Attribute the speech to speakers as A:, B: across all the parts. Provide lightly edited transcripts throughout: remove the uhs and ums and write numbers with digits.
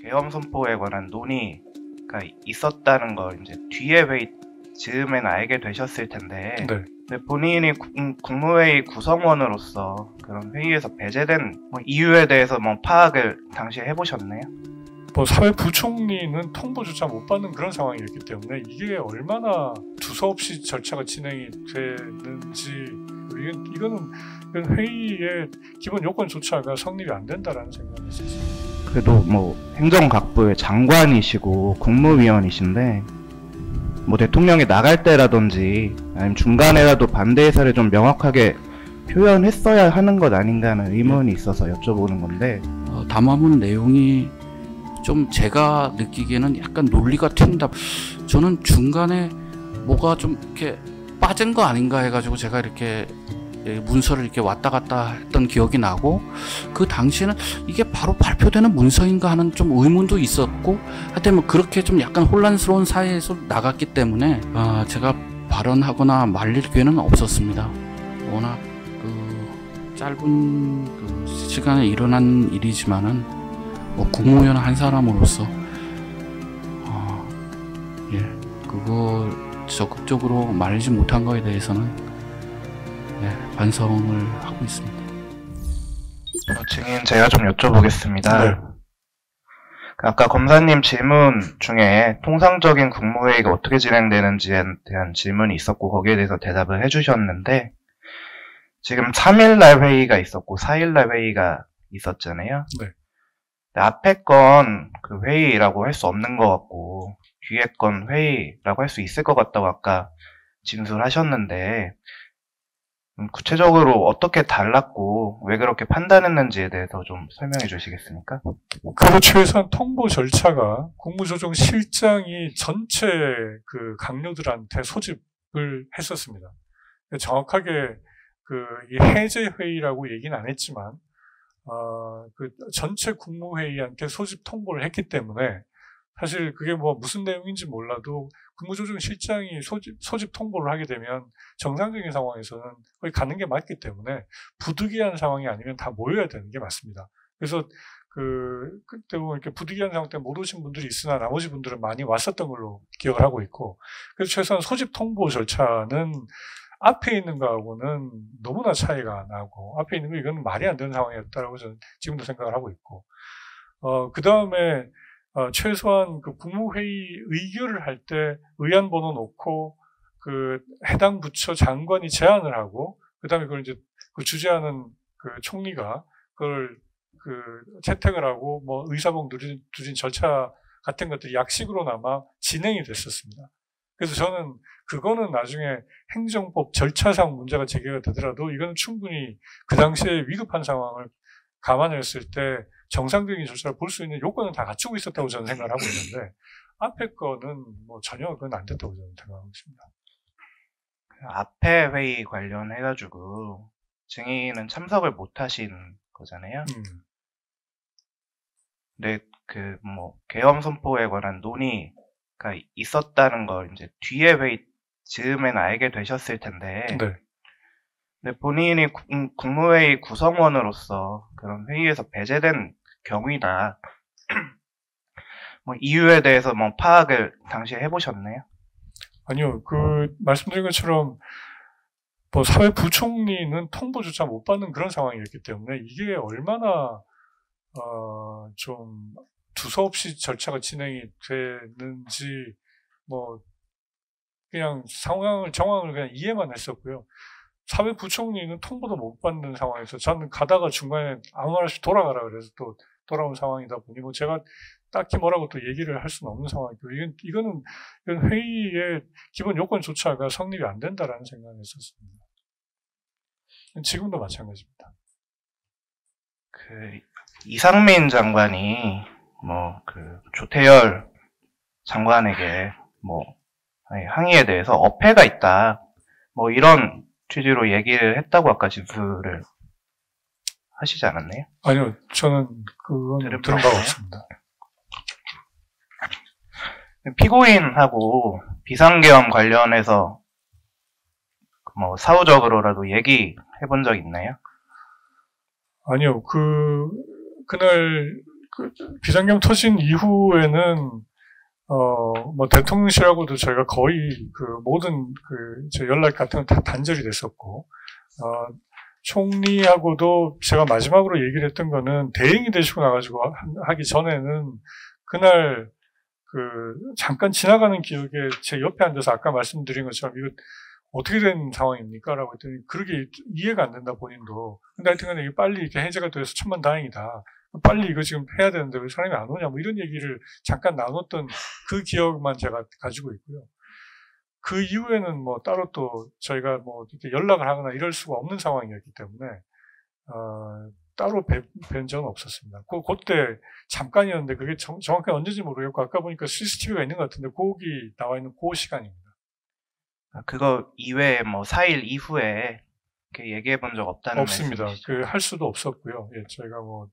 A: 계엄 선포에 관한 논의가 있었다는 걸 이제 뒤에 회의 즈음에는 알게 되셨을 텐데,
B: 네.
A: 근데 본인이 국무회의 구성원으로서 그런 회의에서 배제된 이유에 대해서 파악을 당시에 해보셨나요?
B: 사회 부총리는 통보조차 못 받는 그런 상황이었기 때문에 이게 얼마나 두서없이 절차가 진행이 되는지 이거는 회의의 기본 요건조차가 성립이 안 된다라는 생각이 있었습니다.
A: 그래도 행정각부의 장관이시고 국무위원이신데 대통령이 나갈 때라든지 아니면 중간에라도 반대 의사를 좀 명확하게 표현했어야 하는 것 아닌가 하는 의문이 있어서 여쭤보는 건데,
C: 담화문 내용이 좀 제가 느끼기에는 약간 논리가 튄다. 저는 중간에 뭐가 좀 이렇게 빠진 거 아닌가 해가지고 제가 이렇게 문서를 이렇게 왔다 갔다 했던 기억이 나고, 그 당시에는 이게 바로 발표되는 문서인가 하는 좀 의문도 있었고, 하여튼 그렇게 좀 약간 혼란스러운 사이에서 나갔기 때문에 제가 발언하거나 말릴 기회는 없었습니다. 워낙 짧은 시간에 일어난 일이지만은 국무위원 한 사람으로서 그걸 적극적으로 말리지 못한 거에 대해서는 반성을 하고 있습니다.
A: 증인 제가 좀 여쭤보겠습니다.
B: 네.
A: 아까 검사님 질문 중에 통상적인 국무회의가 어떻게 진행되는지에 대한 질문이 있었고 거기에 대해서 대답을 해주셨는데, 지금 3일날 회의가 있었고 4일날 회의가 있었잖아요.
B: 네.
A: 앞에 건 그 회의라고 할 수 없는 것 같고 뒤에 건 회의라고 할 수 있을 것 같다고 아까 진술하셨는데, 구체적으로 어떻게 달랐고 왜 그렇게 판단했는지에 대해서 좀 설명해 주시겠습니까?
B: 최소한 통보 절차가 국무조정실장이 전체 강료들한테 소집을 했었습니다. 정확하게 이 해제 회의라고 얘기는 안 했지만 전체 국무회의한테 소집 통보를 했기 때문에 사실 그게 무슨 내용인지 몰라도 국무조정실장이 소집 통보를 하게 되면 정상적인 상황에서는 거의 가는 게 맞기 때문에 부득이한 상황이 아니면 다 모여야 되는 게 맞습니다. 그래서 그때 이렇게 부득이한 상황 때문에 못 오신 분들이 있으나 나머지 분들은 많이 왔었던 걸로 기억을 하고 있고, 그래서 최소한 소집 통보 절차는 앞에 있는 거하고는 너무나 차이가 나고, 앞에 있는 거 이건 말이 안 되는 상황이었다라고 저는 지금도 생각을 하고 있고, 그 다음에 최소한 국무회의 의결을 할 때 의안 번호 놓고 해당 부처 장관이 제안을 하고, 그 다음에 그걸 이제 주재하는 총리가 그걸 채택을 하고 의사봉 두진 절차 같은 것들이 약식으로나마 진행이 됐었습니다. 그래서 저는 그거는 나중에 행정법 절차상 문제가 제기가 되더라도 이거는 충분히 그 당시에 위급한 상황을 감안했을 때 정상적인 절차를 볼 수 있는 요건은 다 갖추고 있었다고 저는 생각을 하고 있는데, 앞에 거는 전혀 그건 안 됐다고 저는 생각하고 있습니다.
A: 앞에 회의 관련해가지고 증인은 참석을 못 하신 거잖아요. 근데 계엄 선포에 관한 논의가 있었다는 걸 이제 뒤에 회의 즈음에는 알게 되셨을 텐데,
B: 네.
A: 근데 본인이 국무회의 구성원으로서 그런 회의에서 배제된 경위나 이유에 대해서 파악을 당시에 해보셨나요?
B: 아니요. 말씀드린 것처럼 사회 부총리는 통보조차 못 받는 그런 상황이었기 때문에 이게 얼마나 좀 두서없이 절차가 진행이 되는지 그냥 정황을 그냥 이해만 했었고요. 사회 부총리는 통보도 못 받는 상황에서 저는 가다가 중간에 아무 말 없이 돌아가라 그래서 또 돌아온 상황이다 보니 제가 딱히 뭐라고 또 얘기를 할 수는 없는 상황이고, 이거는 회의의 기본 요건조차가 성립이 안 된다라는 생각을 했었습니다. 지금도 마찬가지입니다.
A: 이상민 장관이 조태열 장관에게 항의에 대해서 어폐가 있다 이런 취지로 얘기를 했다고 아까 진술을 하시지 않았나요?
B: 아니요, 저는 그건 들은 바가 없습니다.
A: 피고인하고 비상계엄 관련해서 사후적으로라도 얘기해 본 적 있나요?
B: 아니요, 그날 비상계엄 터진 이후에는 뭐 대통령실하고도 저희가 거의 그 모든 제 연락 같은 건 다 단절이 됐었고, 총리하고도 제가 마지막으로 얘기를 했던 거는 대행이 되시고 나가지고 하기 전에는 그날 잠깐 지나가는 기억에 제 옆에 앉아서 아까 말씀드린 것처럼 이거 어떻게 된 상황입니까? 라고 했더니 그렇게 이해가 안 된다 본인도. 근데 하여튼 간에 이게 빨리 이렇게 해제가 돼서 천만다행이다. 빨리 이거 지금 해야 되는데 왜 사람이 안 오냐, 뭐 이런 얘기를 잠깐 나눴던 그 기억만 제가 가지고 있고요. 그 이후에는 뭐 따로 또 저희가 뭐 이렇게 연락을 하거나 이럴 수가 없는 상황이었기 때문에, 따로 뵌 적은 없었습니다. 그때 잠깐이었는데 그게 정확히 언제인지 모르겠고, 아까 보니까 CCTV가 있는 것 같은데 거기 나와 있는 그 시간입니다.
A: 그거 이외에 뭐 4일 이후에 이렇게 얘기해 본 적 없다는
B: 없습니다.
A: 말씀이시죠?
B: 할 수도 없었고요. 예, 저희가 뭐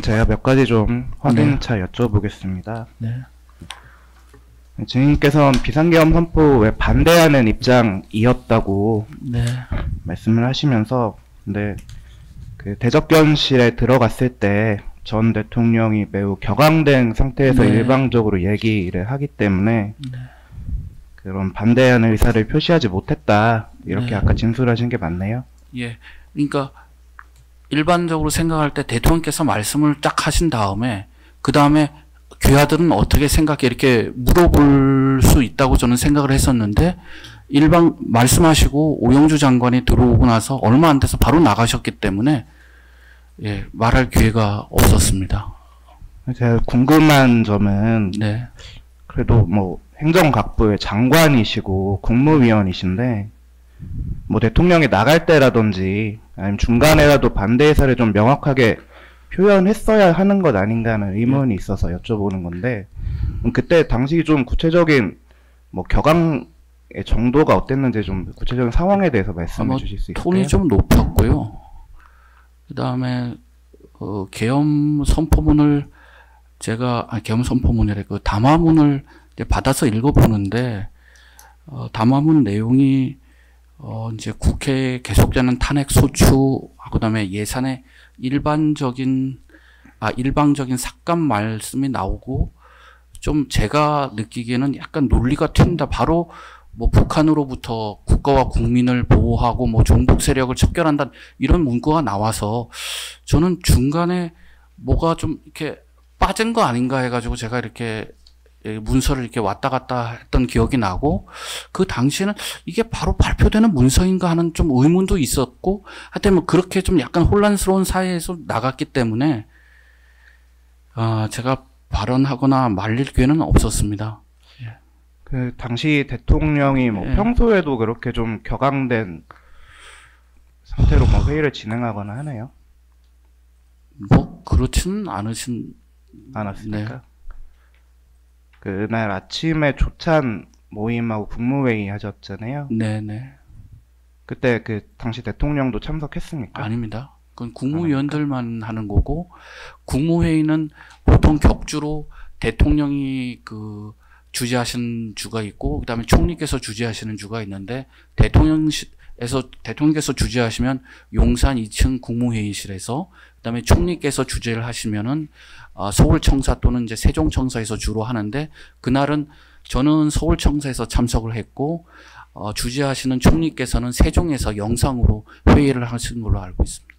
A: 제가 몇 가지 좀 확인차 여쭤보겠습니다.
C: 네.
A: 증인께서는 비상계엄 선포에 반대하는 입장이었다고
C: 네.
A: 말씀을 하시면서, 근데 그 대접견실에 들어갔을 때 전 대통령이 매우 격앙된 상태에서
C: 네.
A: 일방적으로 얘기를 하기 때문에
C: 네.
A: 그런 반대하는 의사를 표시하지 못했다, 이렇게
C: 네.
A: 아까 진술하신 게 맞네요?
C: 예. 그러니까 일반적으로 생각할 때 대통령께서 말씀을 딱 하신 다음에 그 다음에 귀하들은 어떻게 생각해, 이렇게 물어볼 수 있다고 저는 생각을 했었는데, 말씀하시고 오영주 장관이 들어오고 나서 얼마 안 돼서 바로 나가셨기 때문에 예, 말할 기회가 없었습니다.
A: 제가 궁금한 점은,
C: 네.
A: 그래도 뭐 행정각부의 장관이시고 국무위원이신데, 뭐 대통령이 나갈 때라든지 아니면 중간에라도 반대 의사를 좀 명확하게 표현했어야 하는 것 아닌가 하는 의문이 있어서 여쭤보는 건데, 그때 당시 좀 구체적인 뭐 격앙의 정도가 어땠는지 좀 구체적인 상황에 대해서 말씀해 주실 수 있을까요?
C: 톤이 좀 높았고요. 그 다음에 계엄 선포문을 계엄 선포문이래, 그 담화문을 이제 받아서 읽어보는데, 담화문 내용이 이제 국회에 계속되는 탄핵 소추, 그다음에 예산의 일방적인 삭감 말씀이 나오고, 좀 제가 느끼기에는 약간 논리가 튄다. 바로 뭐 북한으로부터 국가와 국민을 보호하고 뭐 종북 세력을 척결한다, 이런 문구가 나와서 저는 중간에 뭐가 좀 이렇게 빠진 거 아닌가 해가지고 제가 이렇게 문서를 이렇게 왔다 갔다 했던 기억이 나고, 그 당시에는 이게 바로 발표되는 문서인가 하는 좀 의문도 있었고, 하여튼 뭐 그렇게 좀 약간 혼란스러운 사회에서 나갔기 때문에 제가 발언하거나 말릴 기회는 없었습니다.
A: 그 당시 대통령이 뭐 평소에도 그렇게 좀 격앙된 상태로 뭐 회의를 진행하거나 하나요?
C: 뭐 그렇지는
A: 않았습니까?
C: 네.
A: 그날 아침에 조찬 모임하고 국무회의 하셨잖아요.
C: 네네.
A: 그때 그 당시 대통령도 참석했습니까?
C: 아닙니다. 그건 국무위원들만 하는 거고, 국무회의는 보통 격주로 대통령이 주재하시는 주가 있고, 그 다음에 총리께서 주재하시는 주가 있는데, 대통령께서 주재하시면 용산 2층 국무회의실에서, 그 다음에 총리께서 주재를 하시면은 서울청사 또는 이제 세종청사에서 주로 하는데, 그날은 저는 서울청사에서 참석을 했고, 주재하시는 총리께서는 세종에서 영상으로 회의를 하신 걸로 알고 있습니다.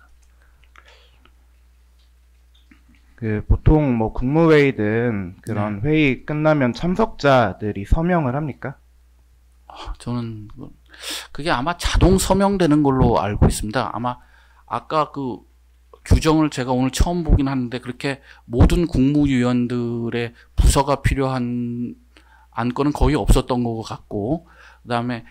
A: 보통 뭐 국무회의든 그런 회의 끝나면 참석자들이 서명을 합니까?
C: 저는 그게 아마 자동 서명되는 걸로 알고 있습니다. 아마 아까 그 규정을 제가 오늘 처음 보긴 하는데, 그렇게 모든 국무위원들의 부서가 필요한 안건은 거의 없었던 것 같고, 그 다음에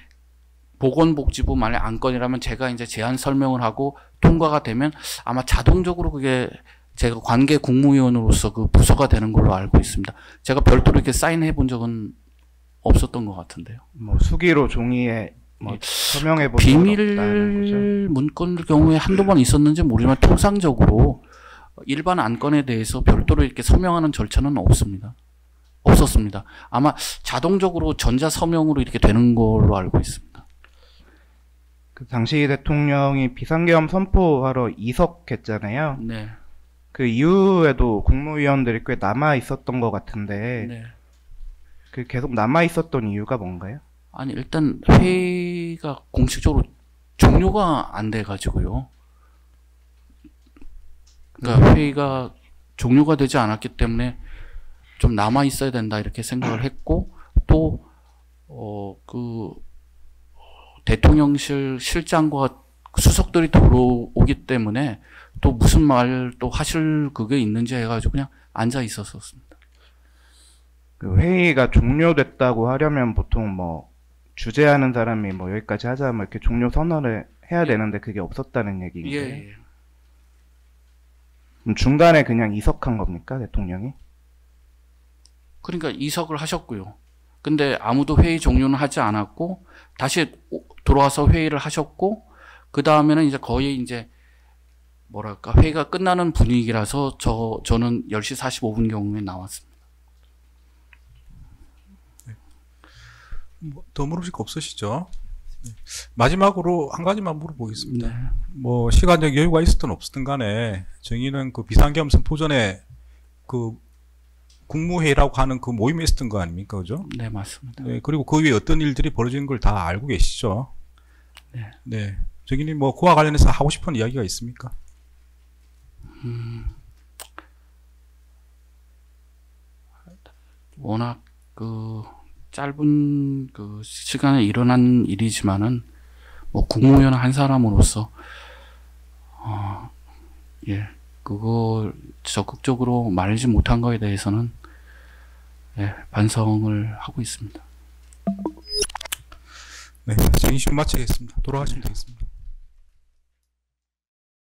C: 보건복지부 만약 안건이라면 제가 이제 제안 설명을 하고 통과가 되면 아마 자동적으로 그게 제가 관계 국무위원으로서 그 부서가 되는 걸로 알고 있습니다. 제가 별도로 이렇게 사인해 본 적은 없었던 것 같은데요.
A: 뭐 수기로 종이에 뭐 서명해 본 적은 없다는 거죠?
C: 비밀 문건의 경우에 한두 번 있었는지 모르지만 통상적으로 일반 안건에 대해서 별도로 이렇게 서명하는 절차는 없었습니다. 아마 자동적으로 전자 서명으로 이렇게 되는 걸로 알고 있습니다.
A: 그 당시 대통령이 비상계엄 선포하러 이석했잖아요.
C: 네.
A: 그 이후에도 국무위원들이 꽤 남아 있었던 것 같은데
C: 네.
A: 그 계속 남아 있었던 이유가 뭔가요?
C: 아니 일단 회의가 공식적으로 종료가 안 돼 가지고요. 그러니까 회의가 종료가 되지 않았기 때문에 좀 남아 있어야 된다 이렇게 생각을 했고 또 대통령실 실장과 수석들이 들어오기 때문에 또 무슨 말 또 하실 그게 있는지 해가지고 그냥 앉아 있었습니다.
A: 그 회의가 종료됐다고 하려면 보통 뭐 주재하는 사람이 뭐 여기까지 하자 뭐 이렇게 종료 선언을 해야 되는데 그게 없었다는 얘기인가요?
C: 예.
A: 그럼 중간에 그냥 이석한 겁니까, 대통령이?
C: 그러니까 이석을 하셨고요. 근데 아무도 회의 종료는 하지 않았고 다시 들어와서 회의를 하셨고 그 다음에는 이제 거의 이제 뭐랄까 회의가 끝나는 분위기라서 저는 10시 45분 경우에 나왔습니다.
D: 뭐, 더 물으실 거 없으시죠? 네. 마지막으로 한 가지만 물어보겠습니다.
C: 네.
D: 뭐 시간적 여유가 있었든 없었든 간에 정의는 그 비상계엄 선포 전에 그 국무회의라고 하는 그 모임이 있었던 거 아닙니까? 그죠?
C: 네, 맞습니다.
D: 네, 그리고 그 위에 어떤 일들이 벌어진 걸 다 알고 계시죠?
C: 네.
D: 네. 정의님 뭐 그와 관련해서 하고 싶은 이야기가 있습니까?
C: 워낙 그 짧은 그 시간에 일어난 일이지만은 뭐 국무위원 한 사람으로서 예 그걸 적극적으로 말하지 못한 거에 대해서는 예 반성을 하고 있습니다.
D: 네, 정의 시간 마치겠습니다. 돌아가시면 되겠습니다.